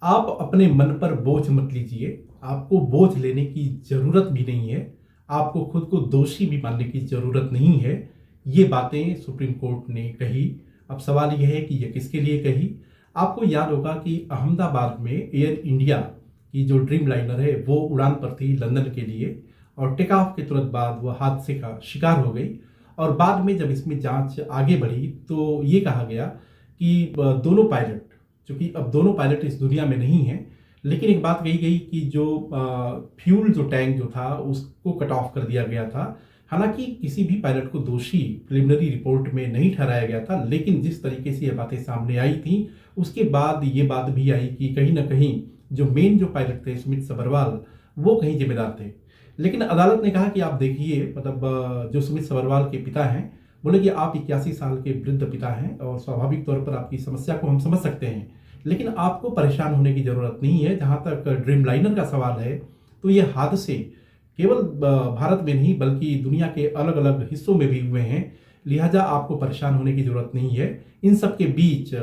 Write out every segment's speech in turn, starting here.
आप अपने मन पर बोझ मत लीजिए। आपको बोझ लेने की ज़रूरत भी नहीं है। आपको खुद को दोषी भी मानने की ज़रूरत नहीं है। ये बातें सुप्रीम कोर्ट ने कही। अब सवाल यह है कि ये किसके लिए कही। आपको याद होगा कि अहमदाबाद में एयर इंडिया की जो ड्रीम लाइनर है वो उड़ान पर थी लंदन के लिए, और टेक ऑफ के तुरंत बाद वह हादसे का शिकार हो गई। और बाद में जब इसमें जांच आगे बढ़ी तो ये कहा गया कि दोनों पायलट, चूंकि अब दोनों पायलट इस दुनिया में नहीं हैं, लेकिन एक बात कही गई कि जो फ्यूल जो टैंक जो था उसको कट ऑफ कर दिया गया था। हालांकि किसी भी पायलट को दोषी प्रिलिमिनरी रिपोर्ट में नहीं ठहराया गया था, लेकिन जिस तरीके से ये बातें सामने आई थी उसके बाद ये बात भी आई कि कहीं ना कहीं जो मेन जो पायलट थे सुमित सबरवाल, वो कहीं जिम्मेदार थे। लेकिन अदालत ने कहा कि आप देखिए, मतलब जो सुमित सबरवाल के पिता हैं बोले कि आप 81 साल के वृद्ध पिता हैं और स्वाभाविक तौर पर आपकी समस्या को हम समझ सकते हैं, लेकिन आपको परेशान होने की ज़रूरत नहीं है। जहाँ तक ड्रीम लाइनर का सवाल है तो ये हादसे केवल भारत में नहीं बल्कि दुनिया के अलग अलग हिस्सों में भी हुए हैं, लिहाजा आपको परेशान होने की ज़रूरत नहीं है। इन सब के बीच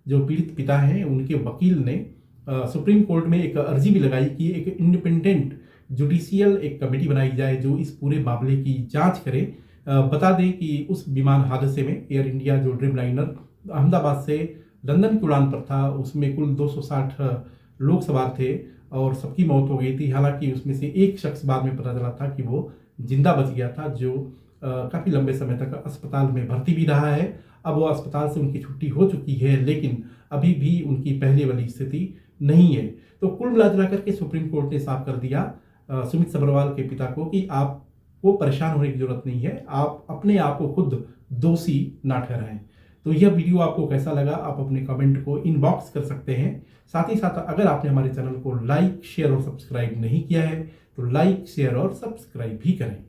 जो पीड़ित पिता हैं उनके वकील ने सुप्रीम कोर्ट में एक अर्जी भी लगाई कि एक इंडिपेंडेंट जुडिशियल एक कमेटी बनाई जाए जो इस पूरे मामले की जांच करे। बता दें कि उस विमान हादसे में एयर इंडिया जो ड्रीम लाइनर अहमदाबाद से लंदन की उड़ान पर था उसमें कुल 260 लोग सवार थे और सबकी मौत हो गई थी। हालांकि उसमें से एक शख्स बाद में पता चला था कि वो जिंदा बच गया था, जो काफ़ी लंबे समय तक अस्पताल में भर्ती भी रहा है। अब वो अस्पताल से उनकी छुट्टी हो चुकी है, लेकिन अभी भी उनकी पहले वाली स्थिति नहीं है। तो कुल मिला करके सुप्रीम कोर्ट ने साफ कर दिया सुमित सबरवाल के पिता को कि आपको परेशान होने की जरूरत नहीं है, आप अपने आप को खुद दोषी ना ठहराएं। तो यह वीडियो आपको कैसा लगा आप अपने कमेंट को इनबॉक्स कर सकते हैं। साथ ही साथ अगर आपने हमारे चैनल को लाइक शेयर और सब्सक्राइब नहीं किया है तो लाइक शेयर और सब्सक्राइब भी करें।